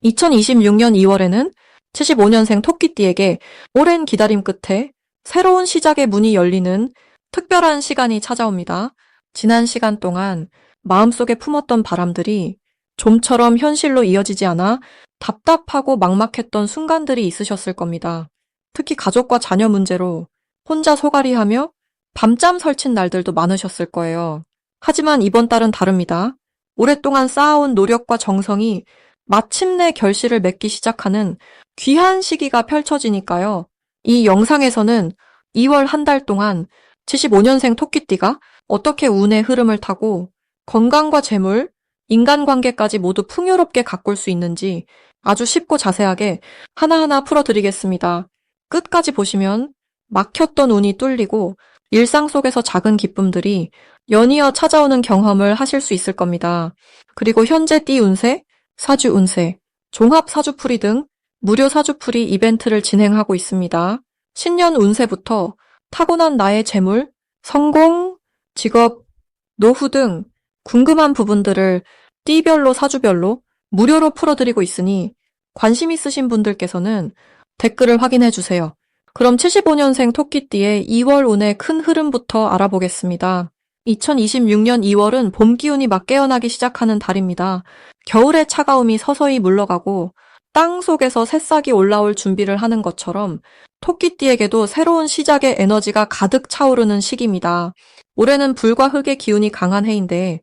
2026년 2월에는 75년생 토끼띠에게 오랜 기다림 끝에 새로운 시작의 문이 열리는 특별한 시간이 찾아옵니다. 지난 시간 동안 마음속에 품었던 바람들이 좀처럼 현실로 이어지지 않아 답답하고 막막했던 순간들이 있으셨을 겁니다. 특히 가족과 자녀 문제로 혼자 소갈이하며 밤잠 설친 날들도 많으셨을 거예요. 하지만 이번 달은 다릅니다. 오랫동안 쌓아온 노력과 정성이 마침내 결실을 맺기 시작하는 귀한 시기가 펼쳐지니까요. 이 영상에서는 2월 한 달 동안 75년생 토끼띠가 어떻게 운의 흐름을 타고 건강과 재물, 인간관계까지 모두 풍요롭게 가꿀 수 있는지 아주 쉽고 자세하게 하나하나 풀어드리겠습니다. 끝까지 보시면 막혔던 운이 뚫리고 일상 속에서 작은 기쁨들이 연이어 찾아오는 경험을 하실 수 있을 겁니다. 그리고 현재 띠 운세, 사주 운세, 종합 사주풀이 등 무료 사주풀이 이벤트를 진행하고 있습니다. 신년 운세부터 타고난 나의 재물, 성공, 직업, 노후 등 궁금한 부분들을 띠별로 사주별로 무료로 풀어드리고 있으니 관심 있으신 분들께서는 댓글을 확인해 주세요. 그럼 75년생 토끼띠의 2월 운의 큰 흐름부터 알아보겠습니다. 2026년 2월은 봄 기운이 막 깨어나기 시작하는 달입니다. 겨울의 차가움이 서서히 물러가고 땅 속에서 새싹이 올라올 준비를 하는 것처럼 토끼띠에게도 새로운 시작의 에너지가 가득 차오르는 시기입니다. 올해는 불과 흙의 기운이 강한 해인데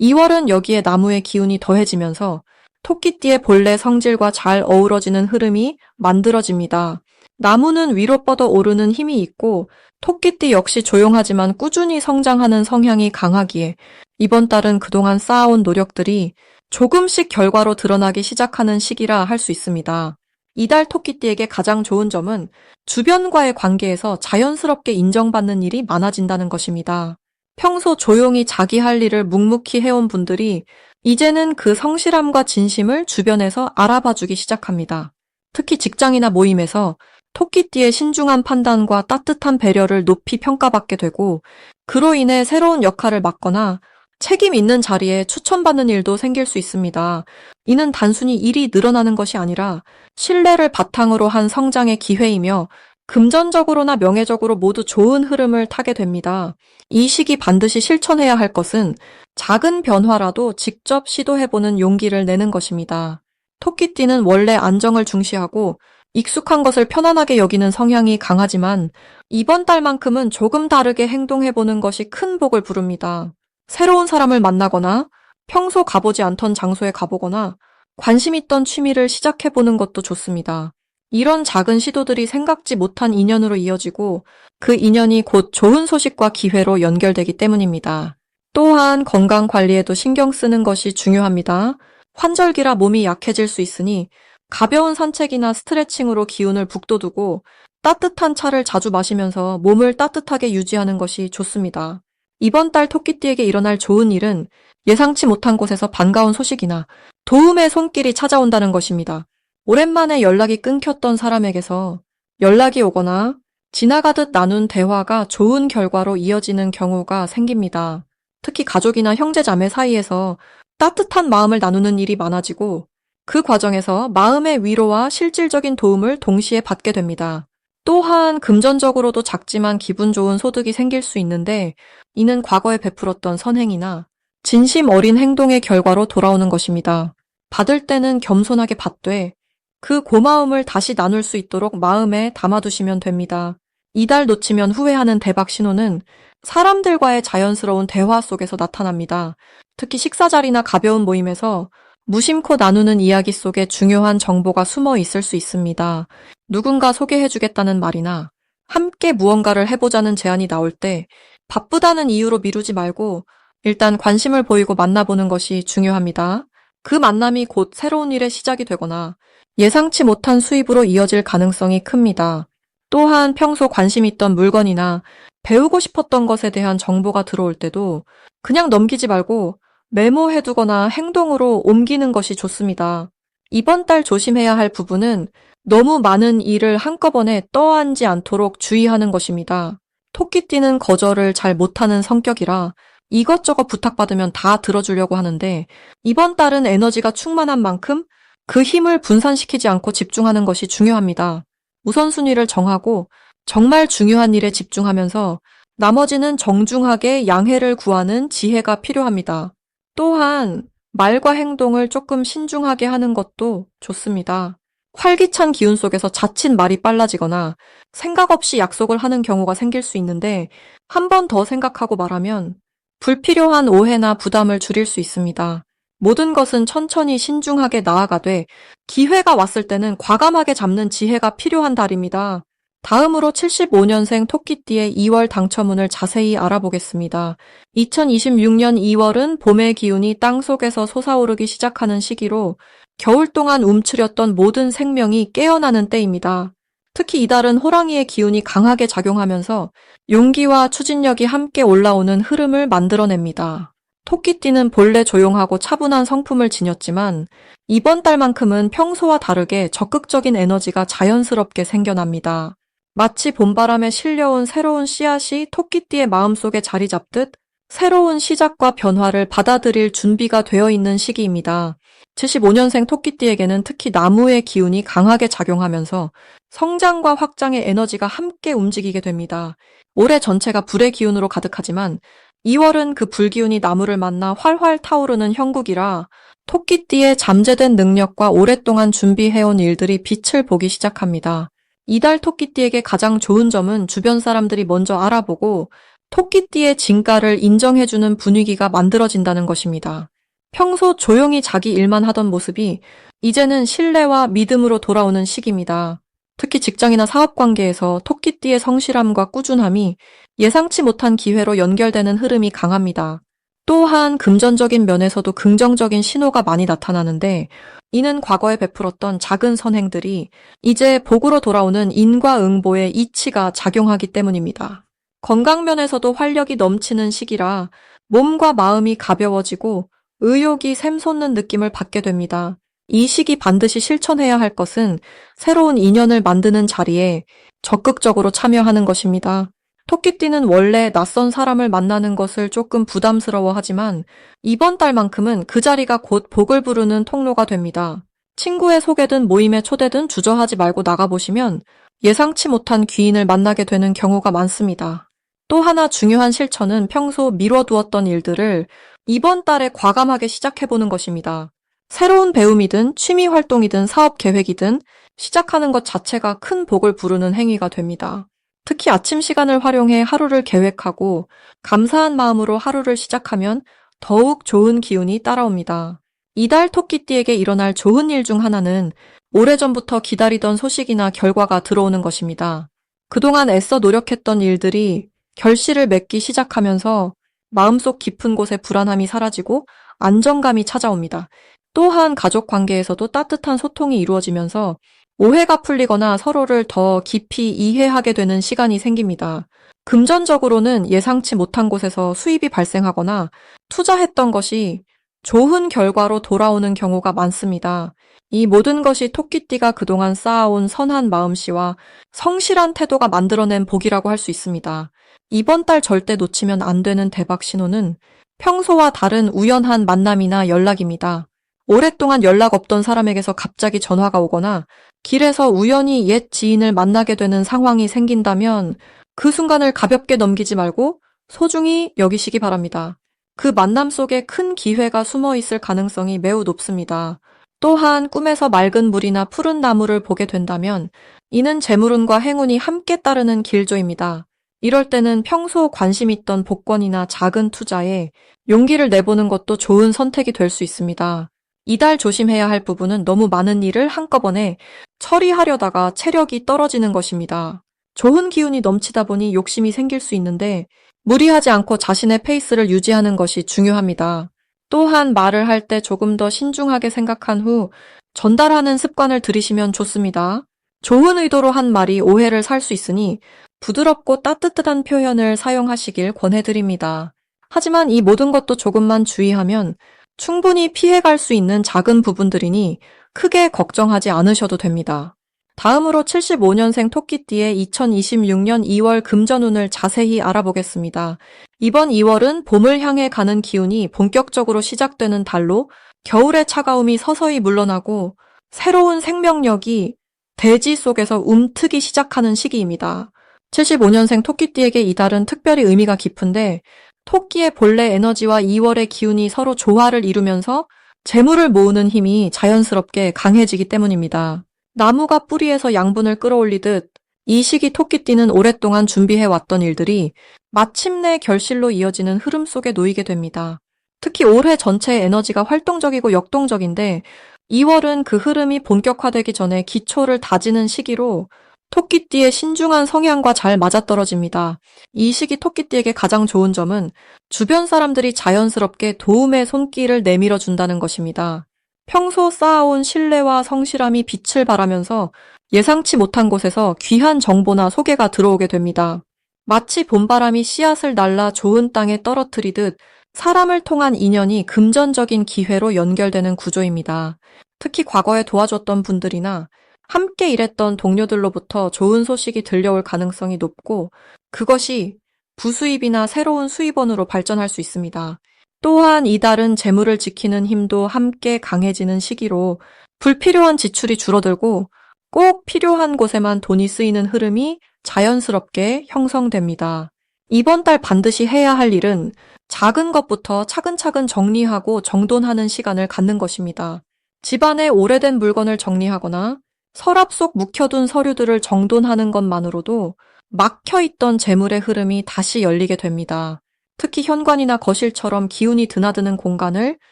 2월은 여기에 나무의 기운이 더해지면서 토끼띠의 본래 성질과 잘 어우러지는 흐름이 만들어집니다. 나무는 위로 뻗어 오르는 힘이 있고 토끼띠 역시 조용하지만 꾸준히 성장하는 성향이 강하기에 이번 달은 그동안 쌓아온 노력들이 조금씩 결과로 드러나기 시작하는 시기라 할 수 있습니다. 이달 토끼띠에게 가장 좋은 점은 주변과의 관계에서 자연스럽게 인정받는 일이 많아진다는 것입니다. 평소 조용히 자기 할 일을 묵묵히 해온 분들이 이제는 그 성실함과 진심을 주변에서 알아봐주기 시작합니다. 특히 직장이나 모임에서 토끼띠의 신중한 판단과 따뜻한 배려를 높이 평가받게 되고 그로 인해 새로운 역할을 맡거나 책임 있는 자리에 추천받는 일도 생길 수 있습니다. 이는 단순히 일이 늘어나는 것이 아니라 신뢰를 바탕으로 한 성장의 기회이며 금전적으로나 명예적으로 모두 좋은 흐름을 타게 됩니다. 이 시기 반드시 실천해야 할 것은 작은 변화라도 직접 시도해보는 용기를 내는 것입니다. 토끼띠는 원래 안정을 중시하고 익숙한 것을 편안하게 여기는 성향이 강하지만 이번 달만큼은 조금 다르게 행동해보는 것이 큰 복을 부릅니다. 새로운 사람을 만나거나 평소 가보지 않던 장소에 가보거나 관심 있던 취미를 시작해보는 것도 좋습니다. 이런 작은 시도들이 생각지 못한 인연으로 이어지고 그 인연이 곧 좋은 소식과 기회로 연결되기 때문입니다. 또한 건강 관리에도 신경 쓰는 것이 중요합니다. 환절기라 몸이 약해질 수 있으니 가벼운 산책이나 스트레칭으로 기운을 북돋우고 따뜻한 차를 자주 마시면서 몸을 따뜻하게 유지하는 것이 좋습니다. 이번 달 토끼띠에게 일어날 좋은 일은 예상치 못한 곳에서 반가운 소식이나 도움의 손길이 찾아온다는 것입니다. 오랜만에 연락이 끊겼던 사람에게서 연락이 오거나 지나가듯 나눈 대화가 좋은 결과로 이어지는 경우가 생깁니다. 특히 가족이나 형제 자매 사이에서 따뜻한 마음을 나누는 일이 많아지고 그 과정에서 마음의 위로와 실질적인 도움을 동시에 받게 됩니다. 또한 금전적으로도 작지만 기분 좋은 소득이 생길 수 있는데 이는 과거에 베풀었던 선행이나 진심 어린 행동의 결과로 돌아오는 것입니다. 받을 때는 겸손하게 받되 그 고마움을 다시 나눌 수 있도록 마음에 담아두시면 됩니다. 이달 놓치면 후회하는 대박 신호는 사람들과의 자연스러운 대화 속에서 나타납니다. 특히 식사 자리나 가벼운 모임에서 무심코 나누는 이야기 속에 중요한 정보가 숨어 있을 수 있습니다. 누군가 소개해주겠다는 말이나 함께 무언가를 해보자는 제안이 나올 때 바쁘다는 이유로 미루지 말고 일단 관심을 보이고 만나보는 것이 중요합니다. 그 만남이 곧 새로운 일의 시작이 되거나 예상치 못한 수입으로 이어질 가능성이 큽니다. 또한 평소 관심 있던 물건이나 배우고 싶었던 것에 대한 정보가 들어올 때도 그냥 넘기지 말고 메모해두거나 행동으로 옮기는 것이 좋습니다. 이번 달 조심해야 할 부분은 너무 많은 일을 한꺼번에 떠안지 않도록 주의하는 것입니다. 토끼띠는 거절을 잘 못하는 성격이라 이것저것 부탁받으면 다 들어주려고 하는데 이번 달은 에너지가 충만한 만큼 그 힘을 분산시키지 않고 집중하는 것이 중요합니다. 우선순위를 정하고 정말 중요한 일에 집중하면서 나머지는 정중하게 양해를 구하는 지혜가 필요합니다. 또한 말과 행동을 조금 신중하게 하는 것도 좋습니다. 활기찬 기운 속에서 자칫 말이 빨라지거나 생각 없이 약속을 하는 경우가 생길 수 있는데 한 번 더 생각하고 말하면 불필요한 오해나 부담을 줄일 수 있습니다. 모든 것은 천천히 신중하게 나아가되 기회가 왔을 때는 과감하게 잡는 지혜가 필요한 달입니다. 다음으로 75년생 토끼띠의 2월 당첨운을 자세히 알아보겠습니다. 2026년 2월은 봄의 기운이 땅속에서 솟아오르기 시작하는 시기로 겨울 동안 움츠렸던 모든 생명이 깨어나는 때입니다. 특히 이달은 호랑이의 기운이 강하게 작용하면서 용기와 추진력이 함께 올라오는 흐름을 만들어냅니다. 토끼띠는 본래 조용하고 차분한 성품을 지녔지만 이번 달만큼은 평소와 다르게 적극적인 에너지가 자연스럽게 생겨납니다. 마치 봄바람에 실려온 새로운 씨앗이 토끼띠의 마음속에 자리 잡듯 새로운 시작과 변화를 받아들일 준비가 되어 있는 시기입니다. 75년생 토끼띠에게는 특히 나무의 기운이 강하게 작용하면서 성장과 확장의 에너지가 함께 움직이게 됩니다. 올해 전체가 불의 기운으로 가득하지만 2월은 그 불기운이 나무를 만나 활활 타오르는 형국이라 토끼띠의 잠재된 능력과 오랫동안 준비해온 일들이 빛을 보기 시작합니다. 이달 토끼띠에게 가장 좋은 점은 주변 사람들이 먼저 알아보고 토끼띠의 진가를 인정해주는 분위기가 만들어진다는 것입니다. 평소 조용히 자기 일만 하던 모습이 이제는 신뢰와 믿음으로 돌아오는 시기입니다. 특히 직장이나 사업 관계에서 토끼띠의 성실함과 꾸준함이 예상치 못한 기회로 연결되는 흐름이 강합니다. 또한 금전적인 면에서도 긍정적인 신호가 많이 나타나는데 이는 과거에 베풀었던 작은 선행들이 이제 복으로 돌아오는 인과응보의 이치가 작용하기 때문입니다. 건강 면에서도 활력이 넘치는 시기라 몸과 마음이 가벼워지고 의욕이 샘솟는 느낌을 받게 됩니다. 이 시기 반드시 실천해야 할 것은 새로운 인연을 만드는 자리에 적극적으로 참여하는 것입니다. 토끼띠는 원래 낯선 사람을 만나는 것을 조금 부담스러워하지만 이번 달만큼은 그 자리가 곧 복을 부르는 통로가 됩니다. 친구의 소개든 모임에 초대든 주저하지 말고 나가보시면 예상치 못한 귀인을 만나게 되는 경우가 많습니다. 또 하나 중요한 실천은 평소 미뤄두었던 일들을 이번 달에 과감하게 시작해보는 것입니다. 새로운 배움이든 취미 활동이든 사업 계획이든 시작하는 것 자체가 큰 복을 부르는 행위가 됩니다. 특히 아침 시간을 활용해 하루를 계획하고 감사한 마음으로 하루를 시작하면 더욱 좋은 기운이 따라옵니다. 이달 토끼띠에게 일어날 좋은 일 중 하나는 오래전부터 기다리던 소식이나 결과가 들어오는 것입니다. 그동안 애써 노력했던 일들이 결실을 맺기 시작하면서 마음속 깊은 곳에 불안함이 사라지고 안정감이 찾아옵니다. 또한 가족 관계에서도 따뜻한 소통이 이루어지면서 오해가 풀리거나 서로를 더 깊이 이해하게 되는 시간이 생깁니다. 금전적으로는 예상치 못한 곳에서 수입이 발생하거나 투자했던 것이 좋은 결과로 돌아오는 경우가 많습니다. 이 모든 것이 토끼띠가 그동안 쌓아온 선한 마음씨와 성실한 태도가 만들어낸 복이라고 할 수 있습니다. 이번 달 절대 놓치면 안 되는 대박 신호는 평소와 다른 우연한 만남이나 연락입니다. 오랫동안 연락 없던 사람에게서 갑자기 전화가 오거나 길에서 우연히 옛 지인을 만나게 되는 상황이 생긴다면 그 순간을 가볍게 넘기지 말고 소중히 여기시기 바랍니다. 그 만남 속에 큰 기회가 숨어 있을 가능성이 매우 높습니다. 또한 꿈에서 맑은 물이나 푸른 나무를 보게 된다면 이는 재물운과 행운이 함께 따르는 길조입니다. 이럴 때는 평소 관심 있던 복권이나 작은 투자에 용기를 내보는 것도 좋은 선택이 될 수 있습니다. 이달 조심해야 할 부분은 너무 많은 일을 한꺼번에 처리하려다가 체력이 떨어지는 것입니다. 좋은 기운이 넘치다 보니 욕심이 생길 수 있는데 무리하지 않고 자신의 페이스를 유지하는 것이 중요합니다. 또한 말을 할 때 조금 더 신중하게 생각한 후 전달하는 습관을 들이시면 좋습니다. 좋은 의도로 한 말이 오해를 살 수 있으니 부드럽고 따뜻한 표현을 사용하시길 권해드립니다. 하지만 이 모든 것도 조금만 주의하면 충분히 피해갈 수 있는 작은 부분들이니 크게 걱정하지 않으셔도 됩니다. 다음으로 75년생 토끼띠의 2026년 2월 금전운을 자세히 알아보겠습니다. 이번 2월은 봄을 향해 가는 기운이 본격적으로 시작되는 달로 겨울의 차가움이 서서히 물러나고 새로운 생명력이 대지 속에서 움트기 시작하는 시기입니다. 75년생 토끼띠에게 이달은 특별히 의미가 깊은데 토끼의 본래 에너지와 2월의 기운이 서로 조화를 이루면서 재물을 모으는 힘이 자연스럽게 강해지기 때문입니다. 나무가 뿌리에서 양분을 끌어올리듯 이 시기 토끼띠는 오랫동안 준비해왔던 일들이 마침내 결실로 이어지는 흐름 속에 놓이게 됩니다. 특히 올해 전체의 에너지가 활동적이고 역동적인데 2월은 그 흐름이 본격화되기 전에 기초를 다지는 시기로 토끼띠의 신중한 성향과 잘 맞아떨어집니다. 이 시기 토끼띠에게 가장 좋은 점은 주변 사람들이 자연스럽게 도움의 손길을 내밀어 준다는 것입니다. 평소 쌓아온 신뢰와 성실함이 빛을 발하면서 예상치 못한 곳에서 귀한 정보나 소개가 들어오게 됩니다. 마치 봄바람이 씨앗을 날라 좋은 땅에 떨어뜨리듯 사람을 통한 인연이 금전적인 기회로 연결되는 구조입니다. 특히 과거에 도와줬던 분들이나 함께 일했던 동료들로부터 좋은 소식이 들려올 가능성이 높고 그것이 부수입이나 새로운 수입원으로 발전할 수 있습니다. 또한 이달은 재물을 지키는 힘도 함께 강해지는 시기로 불필요한 지출이 줄어들고 꼭 필요한 곳에만 돈이 쓰이는 흐름이 자연스럽게 형성됩니다. 이번 달 반드시 해야 할 일은 작은 것부터 차근차근 정리하고 정돈하는 시간을 갖는 것입니다. 집안에 오래된 물건을 정리하거나 서랍 속 묵혀둔 서류들을 정돈하는 것만으로도 막혀있던 재물의 흐름이 다시 열리게 됩니다. 특히 현관이나 거실처럼 기운이 드나드는 공간을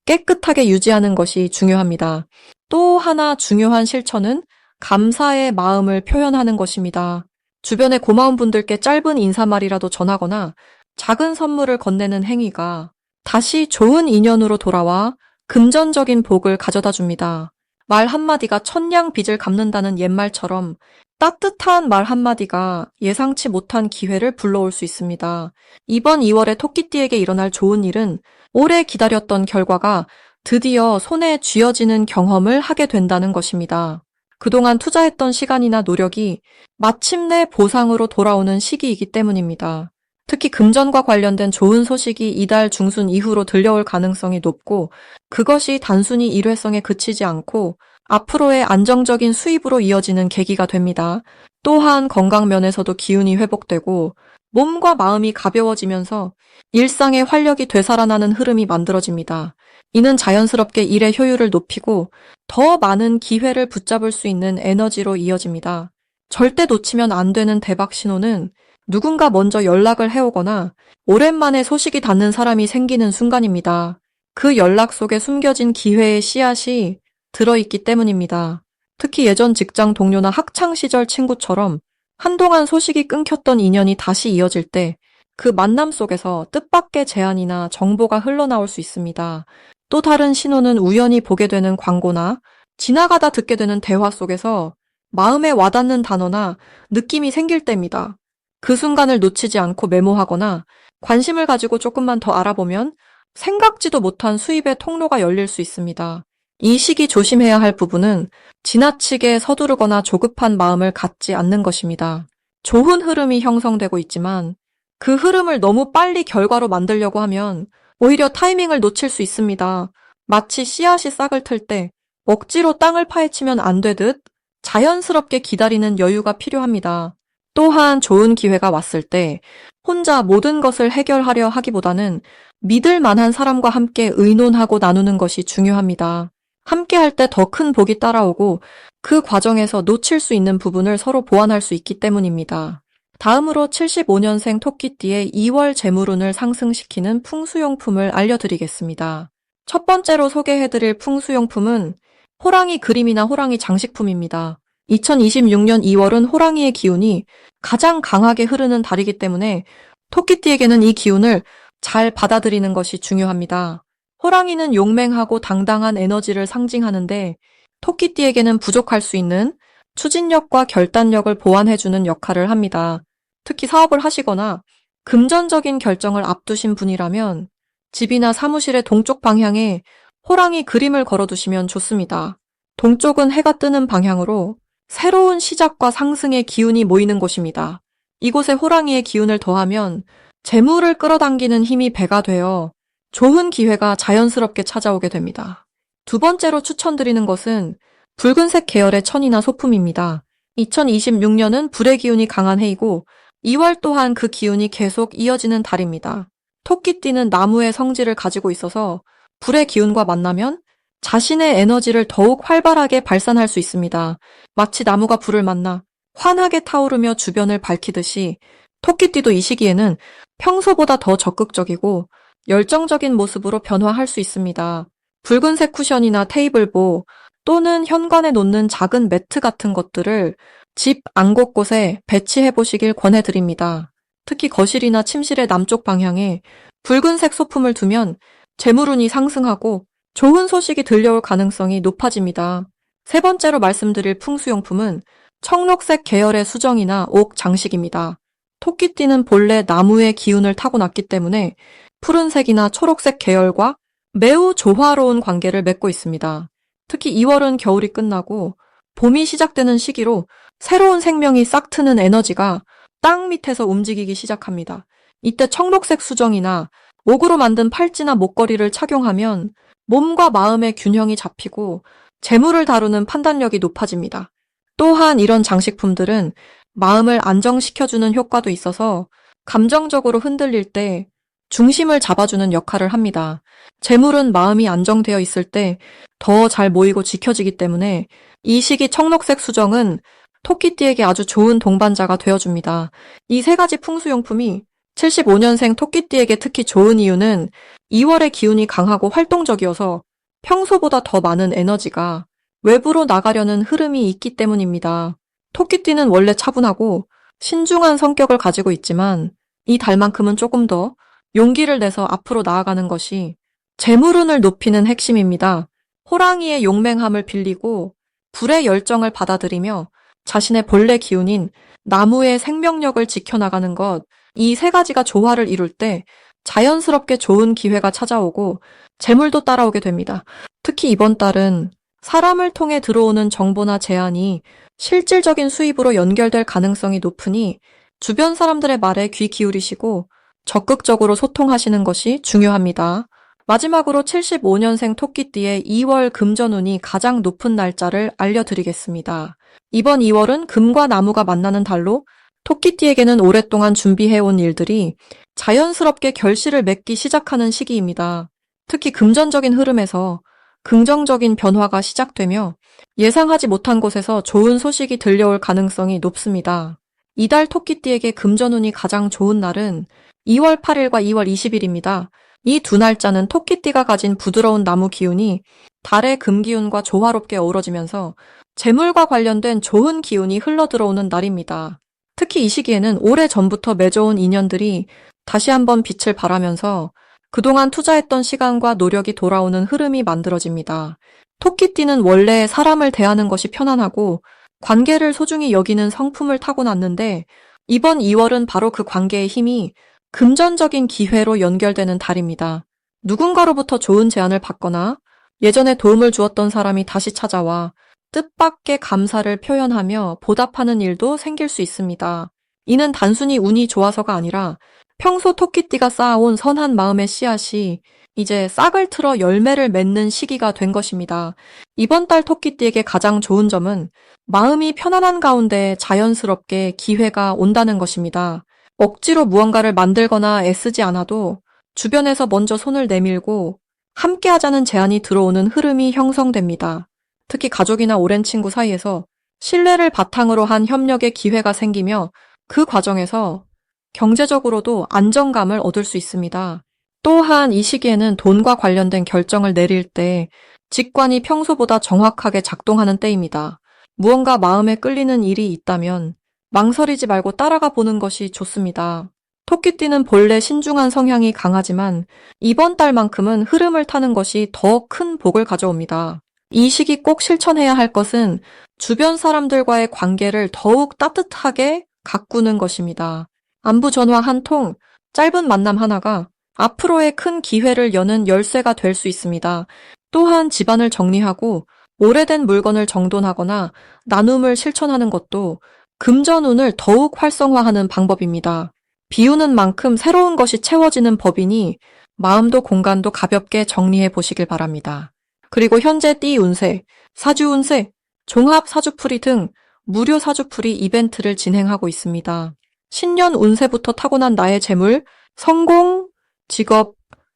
깨끗하게 유지하는 것이 중요합니다. 또 하나 중요한 실천은 감사의 마음을 표현하는 것입니다. 주변에 고마운 분들께 짧은 인사말이라도 전하거나 작은 선물을 건네는 행위가 다시 좋은 인연으로 돌아와 금전적인 복을 가져다 줍니다. 말 한마디가 천냥 빚을 갚는다는 옛말처럼 따뜻한 말 한마디가 예상치 못한 기회를 불러올 수 있습니다. 이번 2월에 토끼띠에게 일어날 좋은 일은 오래 기다렸던 결과가 드디어 손에 쥐어지는 경험을 하게 된다는 것입니다. 그동안 투자했던 시간이나 노력이 마침내 보상으로 돌아오는 시기이기 때문입니다. 특히 금전과 관련된 좋은 소식이 이달 중순 이후로 들려올 가능성이 높고 그것이 단순히 일회성에 그치지 않고 앞으로의 안정적인 수입으로 이어지는 계기가 됩니다. 또한 건강 면에서도 기운이 회복되고 몸과 마음이 가벼워지면서 일상의 활력이 되살아나는 흐름이 만들어집니다. 이는 자연스럽게 일의 효율을 높이고 더 많은 기회를 붙잡을 수 있는 에너지로 이어집니다. 절대 놓치면 안 되는 대박 신호는 누군가 먼저 연락을 해오거나 오랜만에 소식이 닿는 사람이 생기는 순간입니다. 그 연락 속에 숨겨진 기회의 씨앗이 들어있기 때문입니다. 특히 예전 직장 동료나 학창시절 친구처럼 한동안 소식이 끊겼던 인연이 다시 이어질 때 그 만남 속에서 뜻밖의 제안이나 정보가 흘러나올 수 있습니다. 또 다른 신호는 우연히 보게 되는 광고나 지나가다 듣게 되는 대화 속에서 마음에 와닿는 단어나 느낌이 생길 때입니다. 그 순간을 놓치지 않고 메모하거나 관심을 가지고 조금만 더 알아보면 생각지도 못한 수입의 통로가 열릴 수 있습니다. 이 시기 조심해야 할 부분은 지나치게 서두르거나 조급한 마음을 갖지 않는 것입니다. 좋은 흐름이 형성되고 있지만 그 흐름을 너무 빨리 결과로 만들려고 하면 오히려 타이밍을 놓칠 수 있습니다. 마치 씨앗이 싹을 틀 때 억지로 땅을 파헤치면 안 되듯 자연스럽게 기다리는 여유가 필요합니다. 또한 좋은 기회가 왔을 때 혼자 모든 것을 해결하려 하기보다는 믿을 만한 사람과 함께 의논하고 나누는 것이 중요합니다. 함께 할 때 더 큰 복이 따라오고 그 과정에서 놓칠 수 있는 부분을 서로 보완할 수 있기 때문입니다. 다음으로 75년생 토끼띠의 2월 재물운을 상승시키는 풍수용품을 알려드리겠습니다. 첫 번째로 소개해드릴 풍수용품은 호랑이 그림이나 호랑이 장식품입니다. 2026년 2월은 호랑이의 기운이 가장 강하게 흐르는 달이기 때문에 토끼띠에게는 이 기운을 잘 받아들이는 것이 중요합니다. 호랑이는 용맹하고 당당한 에너지를 상징하는데 토끼띠에게는 부족할 수 있는 추진력과 결단력을 보완해주는 역할을 합니다. 특히 사업을 하시거나 금전적인 결정을 앞두신 분이라면 집이나 사무실의 동쪽 방향에 호랑이 그림을 걸어두시면 좋습니다. 동쪽은 해가 뜨는 방향으로 새로운 시작과 상승의 기운이 모이는 곳입니다. 이곳에 호랑이의 기운을 더하면 재물을 끌어당기는 힘이 배가 되어 좋은 기회가 자연스럽게 찾아오게 됩니다. 두 번째로 추천드리는 것은 붉은색 계열의 천이나 소품입니다. 2026년은 불의 기운이 강한 해이고 2월 또한 그 기운이 계속 이어지는 달입니다. 토끼띠는 나무의 성질을 가지고 있어서 불의 기운과 만나면 자신의 에너지를 더욱 활발하게 발산할 수 있습니다. 마치 나무가 불을 만나 환하게 타오르며 주변을 밝히듯이 토끼띠도 이 시기에는 평소보다 더 적극적이고 열정적인 모습으로 변화할 수 있습니다. 붉은색 쿠션이나 테이블보 또는 현관에 놓는 작은 매트 같은 것들을 집 안 곳곳에 배치해 보시길 권해드립니다. 특히 거실이나 침실의 남쪽 방향에 붉은색 소품을 두면 재물운이 상승하고 좋은 소식이 들려올 가능성이 높아집니다. 세 번째로 말씀드릴 풍수용품은 청록색 계열의 수정이나 옥 장식입니다. 토끼띠는 본래 나무의 기운을 타고났기 때문에 푸른색이나 초록색 계열과 매우 조화로운 관계를 맺고 있습니다. 특히 2월은 겨울이 끝나고 봄이 시작되는 시기로 새로운 생명이 싹 트는 에너지가 땅 밑에서 움직이기 시작합니다. 이때 청록색 수정이나 옥으로 만든 팔찌나 목걸이를 착용하면 몸과 마음의 균형이 잡히고 재물을 다루는 판단력이 높아집니다. 또한 이런 장식품들은 마음을 안정시켜주는 효과도 있어서 감정적으로 흔들릴 때 중심을 잡아주는 역할을 합니다. 재물은 마음이 안정되어 있을 때 더 잘 모이고 지켜지기 때문에 이 시기 청록색 수정은 토끼띠에게 아주 좋은 동반자가 되어줍니다. 이 세 가지 풍수용품이 75년생 토끼띠에게 특히 좋은 이유는 2월의 기운이 강하고 활동적이어서 평소보다 더 많은 에너지가 외부로 나가려는 흐름이 있기 때문입니다. 토끼띠는 원래 차분하고 신중한 성격을 가지고 있지만 이 달만큼은 조금 더 용기를 내서 앞으로 나아가는 것이 재물운을 높이는 핵심입니다. 호랑이의 용맹함을 빌리고 불의 열정을 받아들이며 자신의 본래 기운인 나무의 생명력을 지켜나가는 것, 이 세 가지가 조화를 이룰 때 자연스럽게 좋은 기회가 찾아오고 재물도 따라오게 됩니다. 특히 이번 달은 사람을 통해 들어오는 정보나 제안이 실질적인 수입으로 연결될 가능성이 높으니 주변 사람들의 말에 귀 기울이시고 적극적으로 소통하시는 것이 중요합니다. 마지막으로 75년생 토끼띠의 2월 금전운이 가장 높은 날짜를 알려드리겠습니다. 이번 2월은 금과 나무가 만나는 달로 토끼띠에게는 오랫동안 준비해온 일들이 자연스럽게 결실을 맺기 시작하는 시기입니다. 특히 금전적인 흐름에서 긍정적인 변화가 시작되며 예상하지 못한 곳에서 좋은 소식이 들려올 가능성이 높습니다. 이달 토끼띠에게 금전운이 가장 좋은 날은 2월 8일과 2월 20일입니다. 이 두 날짜는 토끼띠가 가진 부드러운 나무 기운이 달의 금기운과 조화롭게 어우러지면서 재물과 관련된 좋은 기운이 흘러들어오는 날입니다. 특히 이 시기에는 오래전부터 맺어온 인연들이 다시 한번 빛을 발하면서 그동안 투자했던 시간과 노력이 돌아오는 흐름이 만들어집니다. 토끼띠는 원래 사람을 대하는 것이 편안하고 관계를 소중히 여기는 성품을 타고났는데 이번 2월은 바로 그 관계의 힘이 금전적인 기회로 연결되는 달입니다. 누군가로부터 좋은 제안을 받거나 예전에 도움을 주었던 사람이 다시 찾아와 뜻밖의 감사를 표현하며 보답하는 일도 생길 수 있습니다. 이는 단순히 운이 좋아서가 아니라 평소 토끼띠가 쌓아온 선한 마음의 씨앗이 이제 싹을 틀어 열매를 맺는 시기가 된 것입니다. 이번 달 토끼띠에게 가장 좋은 점은 마음이 편안한 가운데 자연스럽게 기회가 온다는 것입니다. 억지로 무언가를 만들거나 애쓰지 않아도 주변에서 먼저 손을 내밀고 함께 하자는 제안이 들어오는 흐름이 형성됩니다. 특히 가족이나 오랜 친구 사이에서 신뢰를 바탕으로 한 협력의 기회가 생기며 그 과정에서 경제적으로도 안정감을 얻을 수 있습니다. 또한 이 시기에는 돈과 관련된 결정을 내릴 때 직관이 평소보다 정확하게 작동하는 때입니다. 무언가 마음에 끌리는 일이 있다면 망설이지 말고 따라가 보는 것이 좋습니다. 토끼띠는 본래 신중한 성향이 강하지만 이번 달만큼은 흐름을 타는 것이 더 큰 복을 가져옵니다. 이 시기 꼭 실천해야 할 것은 주변 사람들과의 관계를 더욱 따뜻하게 가꾸는 것입니다. 안부 전화 한 통, 짧은 만남 하나가 앞으로의 큰 기회를 여는 열쇠가 될 수 있습니다. 또한 집안을 정리하고 오래된 물건을 정돈하거나 나눔을 실천하는 것도 금전운을 더욱 활성화하는 방법입니다. 비우는 만큼 새로운 것이 채워지는 법이니 마음도 공간도 가볍게 정리해 보시길 바랍니다. 그리고 현재 띠 운세, 사주 운세, 종합 사주풀이 등 무료 사주풀이 이벤트를 진행하고 있습니다. 신년 운세부터 타고난 나의 재물, 성공, 직업,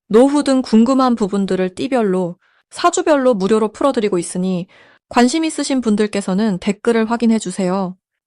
노후 등 궁금한 부분들을 띠별로, 사주별로 무료로 풀어드리고 있으니 관심 있으신 분들께서는 댓글을 확인해 주세요.